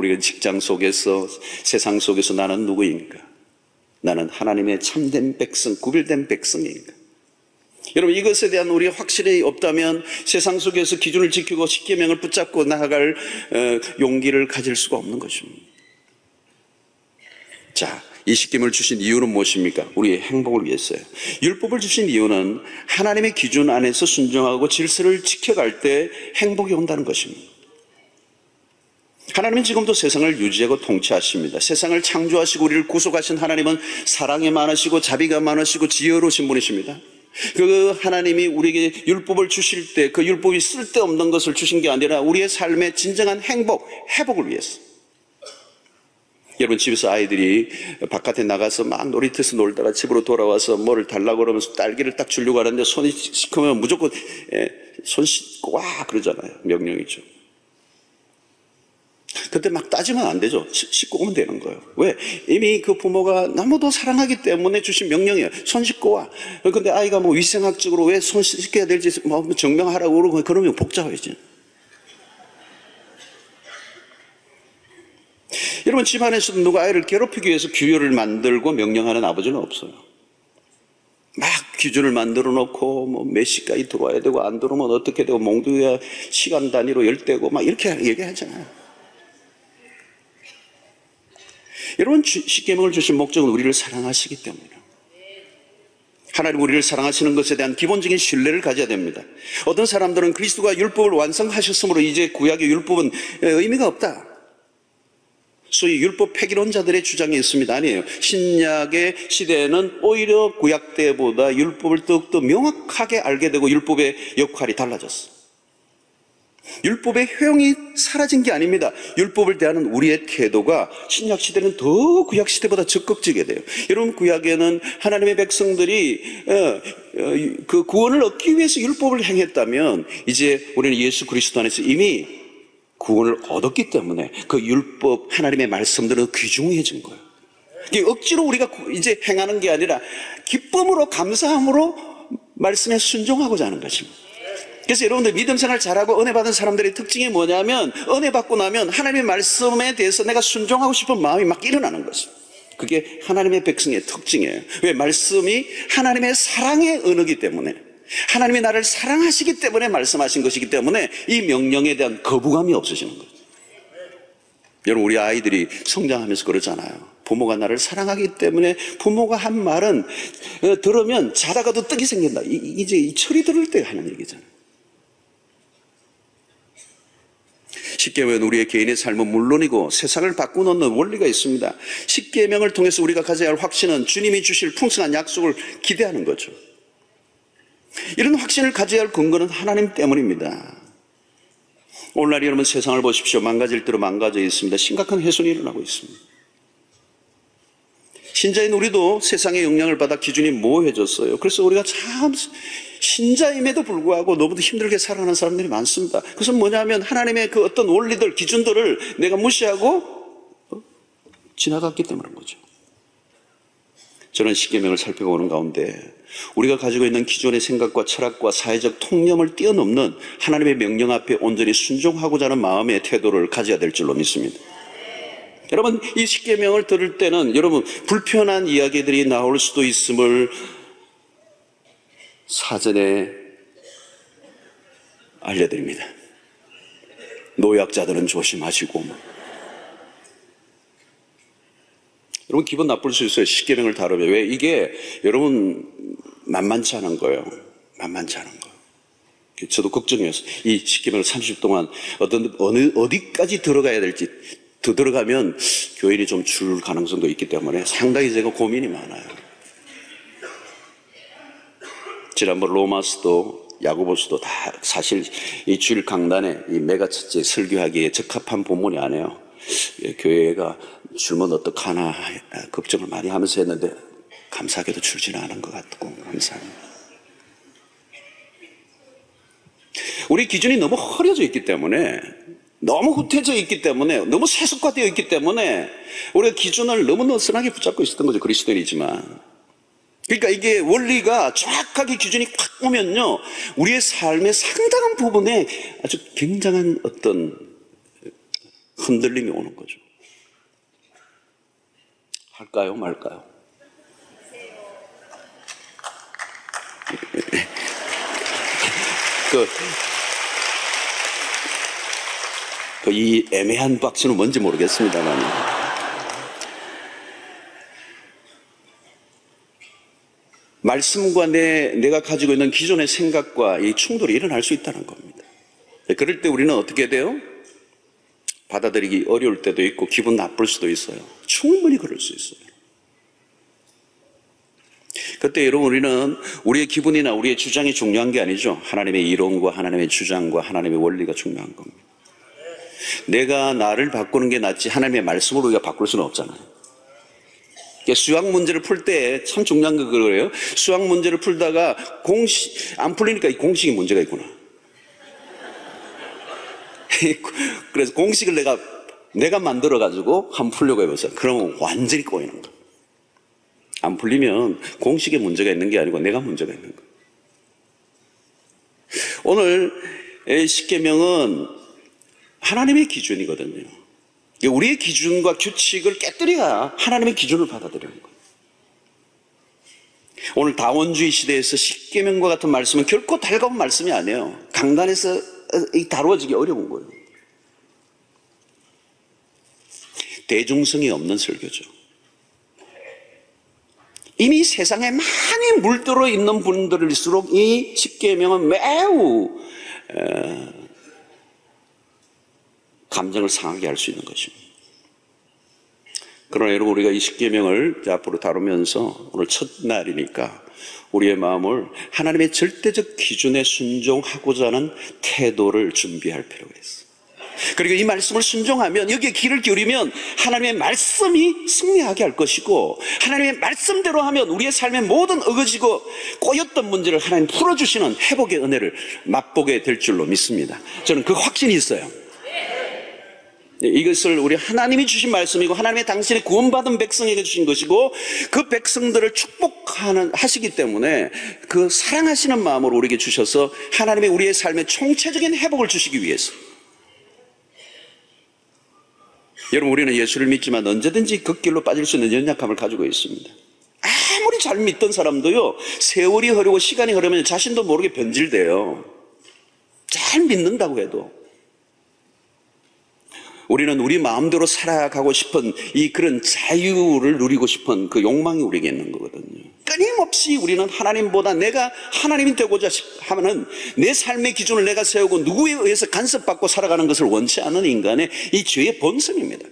우리가 직장 속에서, 세상 속에서 나는 누구인가? 나는 하나님의 참된 백성, 구별된 백성인가? 여러분, 이것에 대한 우리가 확실히 없다면 세상 속에서 기준을 지키고 십계명을 붙잡고 나아갈 용기를 가질 수가 없는 것입니다. 자, 이 십계명을 주신 이유는 무엇입니까? 우리의 행복을 위해서요. 율법을 주신 이유는 하나님의 기준 안에서 순종하고 질서를 지켜갈 때 행복이 온다는 것입니다. 하나님은 지금도 세상을 유지하고 통치하십니다. 세상을 창조하시고 우리를 구속하신 하나님은 사랑이 많으시고 자비가 많으시고 지혜로우신 분이십니다. 그 하나님이 우리에게 율법을 주실 때 그 율법이 쓸데없는 것을 주신 게 아니라 우리의 삶의 진정한 행복, 회복을 위해서. 여러분, 집에서 아이들이 바깥에 나가서 막 놀이터에서 놀다가 집으로 돌아와서 뭐를 달라고 그러면서 딸기를 딱 주려고 하는데 손이 시커면 무조건 손 씻고 와 그러잖아요. 명령이죠. 그때 막 따지면 안 되죠. 씻고 오면 되는 거예요. 왜? 이미 그 부모가 너무도 사랑하기 때문에 주신 명령이에요. 손 씻고 와. 근데 아이가 뭐 위생학적으로 왜 손 씻겨야 될지 뭐 증명하라고 그러고 그러면 복잡해지. 여러분, 집안에서도 누가 아이를 괴롭히기 위해서 규율을 만들고 명령하는 아버지는 없어요. 막 기준을 만들어 놓고 뭐 몇 시까지 들어와야 되고 안 들어오면 어떻게 되고 몽둥이가 시간 단위로 열대고 막 이렇게 얘기하잖아요. 여러분, 십계명을 주신 목적은 우리를 사랑하시기 때문이에요. 하나님 우리를 사랑하시는 것에 대한 기본적인 신뢰를 가져야 됩니다. 어떤 사람들은 그리스도가 율법을 완성하셨으므로 이제 구약의 율법은 의미가 없다, 소위 율법 폐기론자들의 주장이 있습니다. 아니에요. 신약의 시대에는 오히려 구약 때보다 율법을 더욱더 명확하게 알게 되고 율법의 역할이 달라졌어요. 율법의 효용이 사라진 게 아닙니다. 율법을 대하는 우리의 태도가 신약 시대는 더 구약 시대보다 적극적이게 돼요. 여러분, 구약에는 하나님의 백성들이 그 구원을 얻기 위해서 율법을 행했다면 이제 우리는 예수 그리스도 안에서 이미 구원을 얻었기 때문에 그 율법, 하나님의 말씀들은 귀중해진 거예요. 이게 억지로 우리가 이제 행하는 게 아니라 기쁨으로, 감사함으로 말씀에 순종하고자 하는 것입니다. 그래서 여러분들 믿음 생활 잘하고 은혜 받은 사람들의 특징이 뭐냐면 은혜 받고 나면 하나님의 말씀에 대해서 내가 순종하고 싶은 마음이 막 일어나는 것입니다. 그게 하나님의 백성의 특징이에요. 왜? 말씀이 하나님의 사랑의 언어이기 때문에, 하나님이 나를 사랑하시기 때문에 말씀하신 것이기 때문에 이 명령에 대한 거부감이 없으시는 거죠. 여러분, 우리 아이들이 성장하면서 그러잖아요. 부모가 나를 사랑하기 때문에 부모가 한 말은 들으면 자다가도 떡이 생긴다. 이제 이 철이 들을 때 하는 얘기잖아요. 십계명은 우리의 개인의 삶은 물론이고 세상을 바꾸놓는 원리가 있습니다. 십계명을 통해서 우리가 가져야 할 확신은 주님이 주실 풍성한 약속을 기대하는 거죠. 이런 확신을 가져야 할 근거는 하나님 때문입니다. 오늘날 여러분, 세상을 보십시오. 망가질 대로 망가져 있습니다. 심각한 훼손이 일어나고 있습니다. 신자인 우리도 세상의 영향을 받아 기준이 모호해졌어요. 그래서 우리가 참 신자임에도 불구하고 너무도 힘들게 살아가는 사람들이 많습니다. 그것은 뭐냐면 하나님의 그 어떤 원리들, 기준들을 내가 무시하고 지나갔기 때문인 거죠. 저는 십계명을 살펴보는 가운데 우리가 가지고 있는 기존의 생각과 철학과 사회적 통념을 뛰어넘는 하나님의 명령 앞에 온전히 순종하고자 하는 마음의 태도를 가져야 될 줄로 믿습니다. 여러분, 이 십계명을 들을 때는 여러분 불편한 이야기들이 나올 수도 있음을 사전에 알려드립니다. 노약자들은 조심하시고. 여러분, 기분 나쁠 수 있어요. 십계명을 다루면. 왜? 이게 여러분 만만치 않은 거예요. 만만치 않은 거. 저도 걱정이었어요. 이 십계명을 30일 동안 어디까지 들어가야 될지, 더 들어가면 교인이 좀 줄 가능성도 있기 때문에 상당히 제가 고민이 많아요. 지난번 로마서도 야고보서도 다 사실 이 주일 강단에 이 메가 첫째 설교하기에 적합한 본문이 아니에요. 교회가 줄면 어떡하나 걱정을 많이 하면서 했는데 감사하게도 줄지는 않은 것 같고 감사합니다. 우리 기준이 너무 흐려져 있기 때문에, 너무 후퇴져 있기 때문에, 너무 세속화되어 있기 때문에 우리가 기준을 너무 느슨하게 붙잡고 있었던 거죠. 그리스도인이지만. 그러니까 이게 원리가 정확하게 기준이 딱 오면요, 우리의 삶의 상당한 부분에 아주 굉장한 어떤 흔들림이 오는 거죠. 할까요, 말까요? 이 애매한 박수는 뭔지 모르겠습니다만, 말씀과 내가 가지고 있는 기존의 생각과 이 충돌이 일어날 수 있다는 겁니다. 그럴 때 우리는 어떻게 돼요? 받아들이기 어려울 때도 있고 기분 나쁠 수도 있어요. 충분히 그럴 수 있어요. 그때 여러분, 우리는 우리의 기분이나 우리의 주장이 중요한 게 아니죠. 하나님의 이론과 하나님의 주장과 하나님의 원리가 중요한 겁니다. 내가 나를 바꾸는 게 낫지 하나님의 말씀으로 우리가 바꿀 수는 없잖아요. 수학 문제를 풀 때 참 중요한 거 그거예요. 수학 문제를 풀다가 안 풀리니까 이 공식이 문제가 있구나. 그래서 공식을 내가 만들어가지고 한번 풀려고 해보세요. 그러면 완전히 꼬이는 거예요. 안 풀리면 공식에 문제가 있는 게 아니고 내가 문제가 있는 거예요. 오늘 십계명은 하나님의 기준이거든요. 우리의 기준과 규칙을 깨뜨려야 하나님의 기준을 받아들이는 거예요. 오늘 다원주의 시대에서 십계명과 같은 말씀은 결코 달가운 말씀이 아니에요. 강단에서 다루어지기 어려운 거예요. 대중성이 없는 설교죠. 이미 세상에 많이 물들어 있는 분들일수록 이 십계명은 매우 감정을 상하게 할 수 있는 것입니다. 그러나 여러분, 우리가 이 십계명을 앞으로 다루면서 오늘 첫날이니까 우리의 마음을 하나님의 절대적 기준에 순종하고자 하는 태도를 준비할 필요가 있어요. 그리고 이 말씀을 순종하면, 여기에 귀를 기울이면 하나님의 말씀이 승리하게 할 것이고, 하나님의 말씀대로 하면 우리의 삶의 모든 어거지고 꼬였던 문제를 하나님 풀어주시는 회복의 은혜를 맛보게 될 줄로 믿습니다. 저는 그 확신이 있어요. 이것을 우리 하나님이 주신 말씀이고 하나님의 당신의 구원받은 백성에게 주신 것이고, 그 백성들을 축복하시기 때문에 그 사랑하시는 마음으로 우리에게 주셔서 하나님의 우리의 삶의 총체적인 회복을 주시기 위해서. 여러분, 우리는 예수를 믿지만 언제든지 그 길로 빠질 수 있는 연약함을 가지고 있습니다. 아무리 잘 믿던 사람도요, 세월이 흐르고 시간이 흐르면 자신도 모르게 변질돼요. 잘 믿는다고 해도. 우리는 우리 마음대로 살아가고 싶은 그런 자유를 누리고 싶은 그 욕망이 우리에게 있는 거거든요. 끊임없이 우리는 하나님보다 내가 하나님이 되고자 하면은 내 삶의 기준을 내가 세우고 누구에 의해서 간섭받고 살아가는 것을 원치 않는 인간의 이 죄의 본성입니다.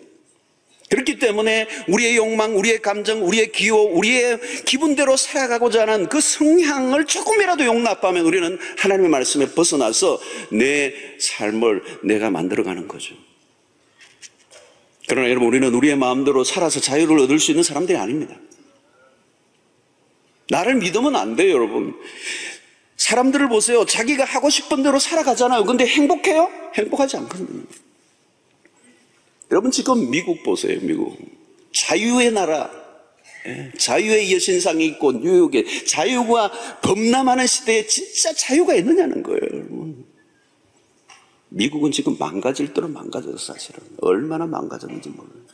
그렇기 때문에 우리의 욕망, 우리의 감정, 우리의 기호, 우리의 기분대로 살아가고자 하는 그 성향을 조금이라도 용납하면 우리는 하나님의 말씀에 벗어나서 내 삶을 내가 만들어가는 거죠. 그러나 여러분, 우리는 우리의 마음대로 살아서 자유를 얻을 수 있는 사람들이 아닙니다. 나를 믿으면 안 돼요, 여러분. 사람들을 보세요. 자기가 하고 싶은 대로 살아가잖아요. 근데 행복해요? 행복하지 않거든요. 여러분, 지금 미국 보세요, 미국. 자유의 나라, 자유의 여신상이 있고 뉴욕에 자유가 범람하는 시대에 진짜 자유가 있느냐는 거예요, 여러분. 미국은 지금 망가질 대로 망가져서 사실은 얼마나 망가졌는지 몰라요.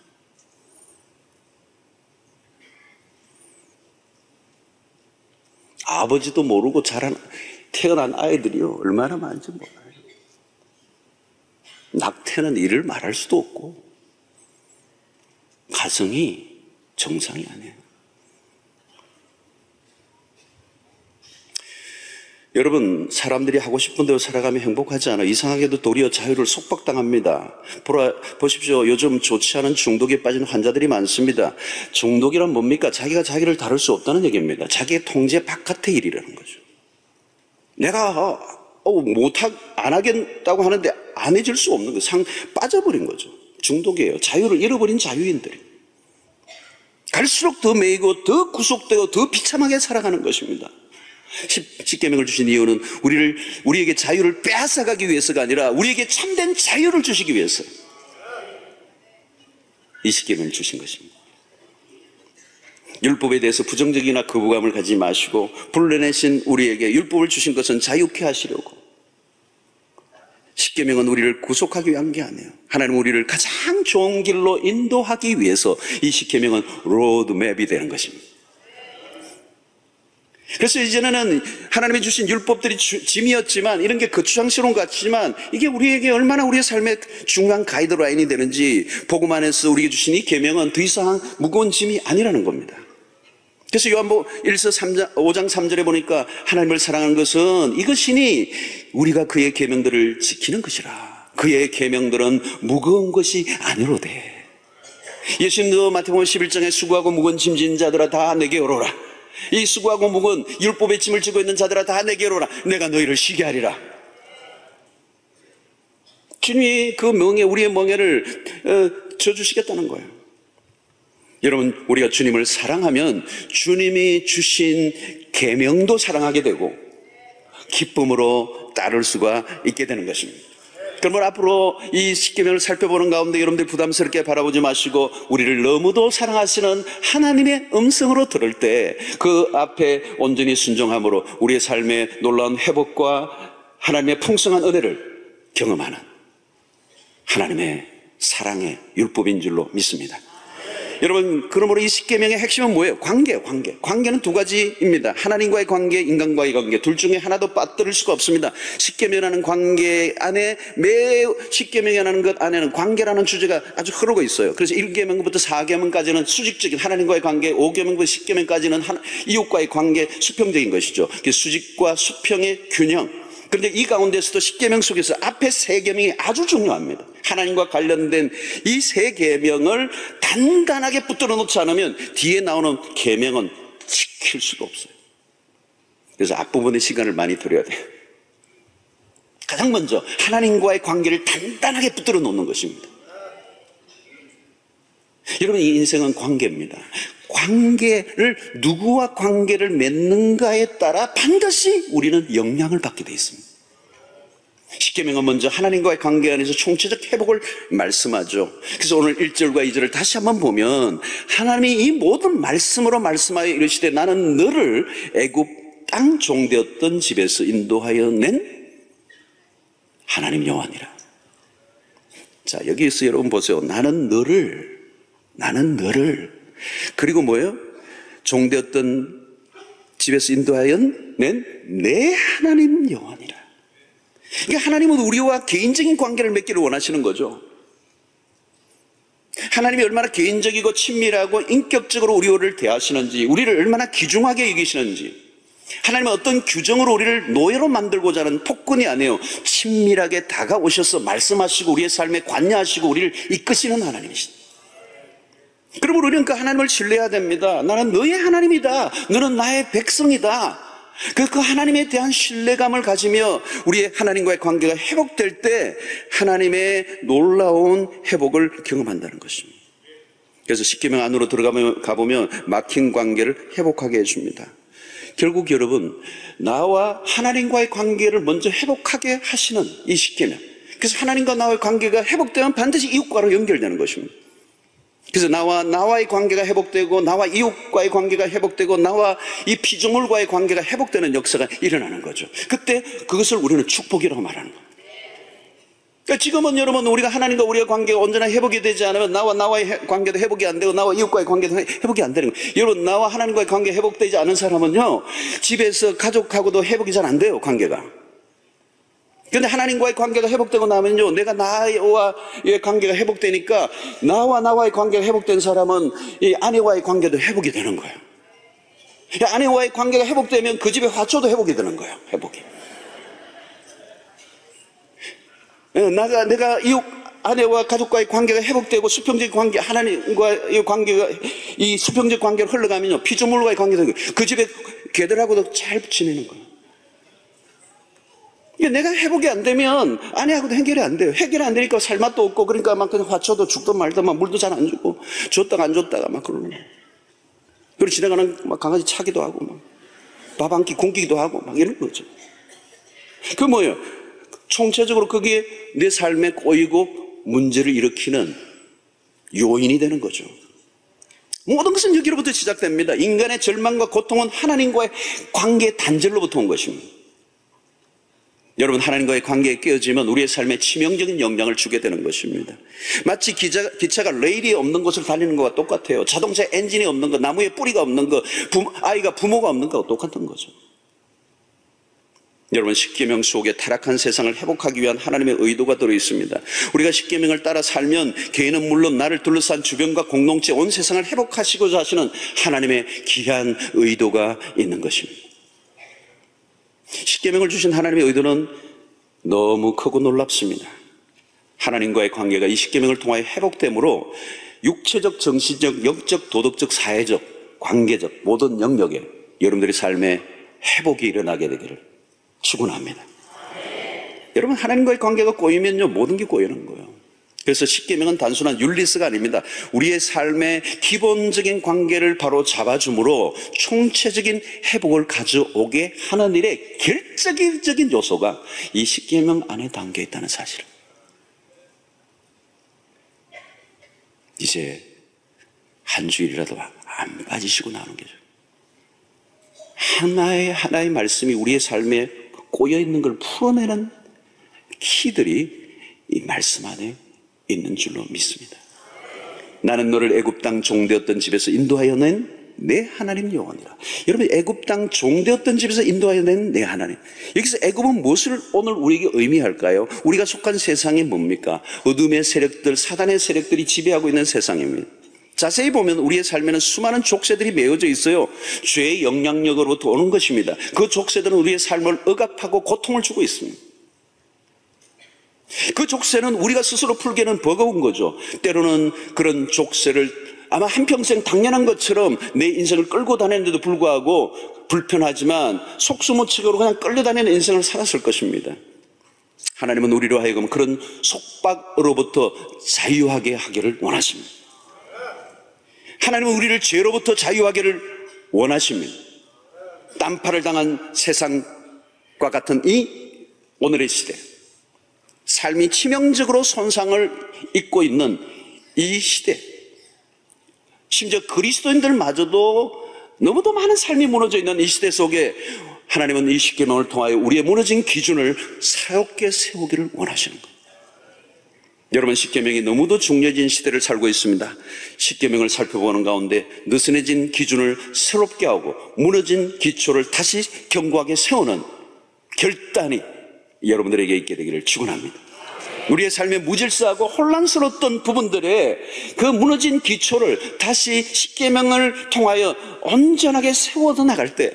아버지도 모르고 태어난 아이들이요, 얼마나 많은지 몰라요. 낙태는 이를 말할 수도 없고 가정이 정상이 아니에요. 여러분, 사람들이 하고 싶은 대로 살아가면 행복하지 않아요. 이상하게도 도리어 자유를 속박당합니다. 보십시오. 요즘 좋지 않은 중독에 빠진 환자들이 많습니다. 중독이란 뭡니까? 자기가 자기를 다룰 수 없다는 얘기입니다. 자기의 통제 바깥의 일이라는 거죠. 내가 안 하겠다고 하는데 안 해줄 수 없는 거예요. 빠져버린 거죠. 중독이에요. 자유를 잃어버린 자유인들이. 갈수록 더 매이고 더 구속되고 더 비참하게 살아가는 것입니다. 십계명을 주신 이유는 우리에게 자유를 빼앗아가기 위해서가 아니라 우리에게 참된 자유를 주시기 위해서 이 십계명을 주신 것입니다. 율법에 대해서 부정적이나 거부감을 가지지 마시고 불러내신 우리에게 율법을 주신 것은 자유케 하시려고 십계명은 우리를 구속하기 위한 게 아니에요. 하나님은 우리를 가장 좋은 길로 인도하기 위해서 이 십계명은 로드맵이 되는 것입니다. 그래서 이제는 하나님이 주신 율법들이 짐이었지만, 이런 게 거추장스러운 것 같지만, 이게 우리에게 얼마나 우리의 삶의 중요한 가이드라인이 되는지, 복음 안에서 우리에게 주신 이 계명은 더 이상 무거운 짐이 아니라는 겁니다. 그래서 요한복음 5장 3절에 보니까 하나님을 사랑하는 것은 이것이니 우리가 그의 계명들을 지키는 것이라. 그의 계명들은 무거운 것이 아니로되. 예수님도 마태복음 11장에 수고하고 무거운 짐진 자들아 다 내게 오로라. 이 수고하고 무거운 율법의 짐을 지고 있는 자들아 다 내게 오로라. 내가 너희를 쉬게 하리라. 주님이 그 우리의 멍에를 져주시겠다는 거예요. 여러분, 우리가 주님을 사랑하면 주님이 주신 계명도 사랑하게 되고 기쁨으로 따를 수가 있게 되는 것입니다. 그러면 앞으로 이 십계명을 살펴보는 가운데 여러분들 부담스럽게 바라보지 마시고, 우리를 너무도 사랑하시는 하나님의 음성으로 들을 때 그 앞에 온전히 순종함으로 우리의 삶의 놀라운 회복과 하나님의 풍성한 은혜를 경험하는 하나님의 사랑의 율법인 줄로 믿습니다. 여러분, 그러므로 이 십계명의 핵심은 뭐예요? 관계예요. 관계는 두 가지입니다. 하나님과의 관계, 인간과의 관계, 둘 중에 하나도 빠뜨릴 수가 없습니다. 십계명이라는 관계 안에, 십계명이라는 것 안에는 관계라는 주제가 아주 흐르고 있어요. 그래서 1계명부터 4계명까지는 수직적인 하나님과의 관계, 5계명부터 10계명까지는 이웃과의 관계, 수평적인 것이죠. 수직과 수평의 균형. 그런데 이 가운데서도 십계명 속에서 앞에 세 계명이 아주 중요합니다. 하나님과 관련된 이 세 계명을 단단하게 붙들어 놓지 않으면 뒤에 나오는 계명은 지킬 수가 없어요. 그래서 앞부분에 시간을 많이 들여야 돼요. 가장 먼저 하나님과의 관계를 단단하게 붙들어 놓는 것입니다. 여러분, 이 인생은 관계입니다. 누구와 관계를 맺는가에 따라 반드시 우리는 영향을 받게 되어 있습니다. 십계명은 먼저 하나님과의 관계 안에서 총체적 회복을 말씀하죠. 그래서 오늘 1절과 2절을 다시 한번 보면 하나님이 이 모든 말씀으로 말씀하여 이르시되 나는 너를 애굽 땅 종되었던 집에서 인도하여 낸 하나님 여호와니라. 자, 여기에서 여러분 보세요. 나는 너를 그리고 뭐예요? 종되었던 집에서 인도하여 낸 내 하나님 여호와니라. 그러니까 하나님은 우리와 개인적인 관계를 맺기를 원하시는 거죠. 하나님이 얼마나 개인적이고 친밀하고 인격적으로 우리를 대하시는지, 우리를 얼마나 귀중하게 여기시는지, 하나님은 어떤 규정으로 우리를 노예로 만들고자 하는 폭군이 아니에요. 친밀하게 다가오셔서 말씀하시고 우리의 삶에 관여하시고 우리를 이끄시는 하나님이시다. 그러므로 우리는 그 하나님을 신뢰해야 됩니다. 나는 너의 하나님이다. 너는 나의 백성이다. 그 하나님에 대한 신뢰감을 가지며 우리의 하나님과의 관계가 회복될 때 하나님의 놀라운 회복을 경험한다는 것입니다. 그래서 십계명 안으로 가보면 막힌 관계를 회복하게 해줍니다. 결국 여러분, 나와 하나님과의 관계를 먼저 회복하게 하시는 이 십계명. 그래서 하나님과 나와의 관계가 회복되면 반드시 이웃과로 연결되는 것입니다. 그래서 나와의 관계가 회복되고, 나와 이웃과의 관계가 회복되고, 나와 이 피조물과의 관계가 회복되는 역사가 일어나는 거죠. 그때 그것을 우리는 축복이라고 말하는 거예요. 그러니까 지금은 여러분, 우리가 하나님과 우리의 관계가 온전히 회복이 되지 않으면 나와의 관계도 회복이 안 되고, 나와 이웃과의 관계도 회복이 안 되는 거예요. 여러분, 나와 하나님과의 관계 회복되지 않은 사람은요, 집에서 가족하고도 회복이 잘 안 돼요, 관계가. 그런데 하나님과의 관계가 회복되고 나면요, 내가 나와의 관계가 회복되니까 나와의 관계가 회복된 사람은 이 아내와의 관계도 회복이 되는 거예요. 아내와의 관계가 회복되면 그 집의 화초도 회복이 되는 거예요. 회복이. 내가 이웃 아내와 가족과의 관계가 회복되고 수평적 관계, 하나님과의 관계가 이 수평적 관계로 흘러가면요, 피조물과의 관계도 그 집의 개들하고도 잘 지내는 거예요. 내가 회복이 안 되면 아내하고도 해결이 안 돼요. 해결이 안 되니까 살 맛도 없고, 그러니까 막 그냥 화초도 죽도 말도 막 물도 잘 안 주고, 줬다가 안 줬다가 막 그러는 거예요. 그리고 지나가는 막 강아지 차기도 하고, 막 밥 한 끼 굶기기도 하고, 막 이런 거죠. 그 뭐예요? 총체적으로 그게 내 삶에 꼬이고 문제를 일으키는 요인이 되는 거죠. 모든 것은 여기로부터 시작됩니다. 인간의 절망과 고통은 하나님과의 관계 단절로부터 온 것입니다. 여러분, 하나님과의 관계에 깨어지면 우리의 삶에 치명적인 영향을 주게 되는 것입니다. 마치 기차가 레일이 없는 곳을 달리는 것과 똑같아요. 자동차 엔진이 없는 것, 나무에 뿌리가 없는 것, 아이가 부모가 없는 것과 똑같은 거죠. 여러분, 십계명 속에 타락한 세상을 회복하기 위한 하나님의 의도가 들어 있습니다. 우리가 십계명을 따라 살면 개인은 물론 나를 둘러싼 주변과 공동체, 온 세상을 회복하시고자 하시는 하나님의 귀한 의도가 있는 것입니다. 십계명을 주신 하나님의 의도는 너무 크고 놀랍습니다. 하나님과의 관계가 이 십계명을 통하여 회복되므로 육체적, 정신적, 영적, 도덕적, 사회적, 관계적 모든 영역에 여러분들의 삶에 회복이 일어나게 되기를 축원합니다. 여러분, 하나님과의 관계가 꼬이면요, 모든 게 꼬이는 거예요. 그래서 십계명은 단순한 윤리서가 아닙니다. 우리의 삶의 기본적인 관계를 바로 잡아줌으로 총체적인 회복을 가져오게 하는 일의 결정적인 요소가 이 십계명 안에 담겨 있다는 사실을 이제 한 주일이라도 안 빠지시고 나오는 거죠. 하나의 말씀이 우리의 삶에 꼬여있는 걸 풀어내는 키들이 이 말씀 안에 있는 줄로 믿습니다. 나는 너를 애굽 땅 종되었던 집에서 인도하여 낸 내 하나님 여호와니라. 여러분, 애굽 땅 종되었던 집에서 인도하여 낸 내 하나님. 여기서 애굽은 무엇을 오늘 우리에게 의미할까요? 우리가 속한 세상이 뭡니까? 어둠의 세력들, 사단의 세력들이 지배하고 있는 세상입니다. 자세히 보면 우리의 삶에는 수많은 족쇄들이 메어져 있어요. 죄의 영향력으로부터 오는 것입니다. 그 족쇄들은 우리의 삶을 억압하고 고통을 주고 있습니다. 그 족쇄는 우리가 스스로 풀기에는 버거운 거죠. 때로는 그런 족쇄를 아마 한평생 당연한 것처럼 내 인생을 끌고 다녔는데도 불구하고 불편하지만 속수무책으로 그냥 끌려다니는 인생을 살았을 것입니다. 하나님은 우리로 하여금 그런 속박으로부터 자유하게 하기를 원하십니다. 하나님은 우리를 죄로부터 자유하기를 원하십니다. 딴파를 당한 세상과 같은 이 오늘의 시대, 삶이 치명적으로 손상을 입고 있는 이 시대, 심지어 그리스도인들마저도 너무도 많은 삶이 무너져 있는 이 시대 속에 하나님은 이 십계명을 통하여 우리의 무너진 기준을 새롭게 세우기를 원하시는 거예요. 여러분, 십계명이 너무도 중요해진 시대를 살고 있습니다. 십계명을 살펴보는 가운데 느슨해진 기준을 새롭게 하고 무너진 기초를 다시 견고하게 세우는 결단이 여러분들에게 있게 되기를 축원합니다. 우리의 삶에 무질서하고 혼란스러웠던 부분들의 그 무너진 기초를 다시 십계명을 통하여 온전하게 세워서 나갈 때,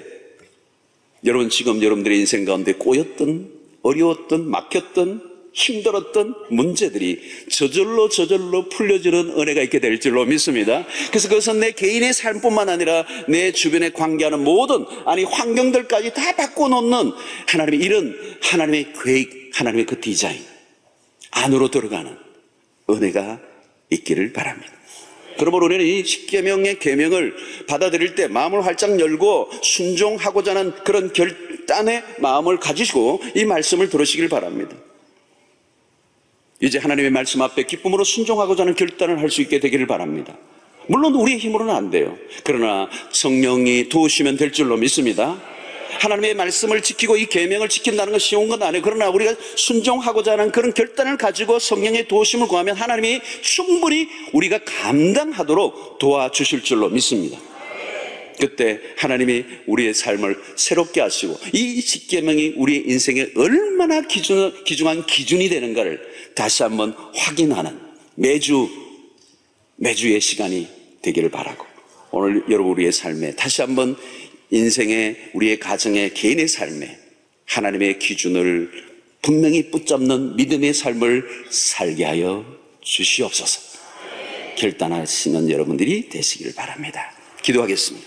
여러분, 지금 여러분들의 인생 가운데 꼬였던, 어려웠던, 막혔던, 힘들었던 문제들이 저절로 풀려지는 은혜가 있게 될 줄로 믿습니다. 그래서 그것은 내 개인의 삶뿐만 아니라 내 주변에 관계하는 모든, 환경들까지 다 바꿔놓는 하나님의 이런 하나님의 계획, 하나님의 그 디자인 안으로 들어가는 은혜가 있기를 바랍니다. 그러므로 우리는 이 십계명의 계명을 받아들일 때 마음을 활짝 열고 순종하고자 하는 그런 결단의 마음을 가지시고 이 말씀을 들으시길 바랍니다. 이제 하나님의 말씀 앞에 기쁨으로 순종하고자 하는 결단을 할 수 있게 되기를 바랍니다. 물론 우리의 힘으로는 안 돼요. 그러나 성령이 도우시면 될 줄로 믿습니다. 하나님의 말씀을 지키고 이 계명을 지킨다는 건 쉬운 건 아니에요. 그러나 우리가 순종하고자 하는 그런 결단을 가지고 성령의 도우심을 구하면 하나님이 충분히 우리가 감당하도록 도와주실 줄로 믿습니다. 그때 하나님이 우리의 삶을 새롭게 하시고 이 십계명이 우리의 인생에 얼마나 귀중한 기준이 되는가를 다시 한번 확인하는 매주의 시간이 되기를 바라고, 오늘 여러분 우리의 삶에 다시 한번 인생의, 우리의 가정의, 개인의 삶에 하나님의 기준을 분명히 붙잡는 믿음의 삶을 살게 하여 주시옵소서. 결단하시는 여러분들이 되시기를 바랍니다. 기도하겠습니다.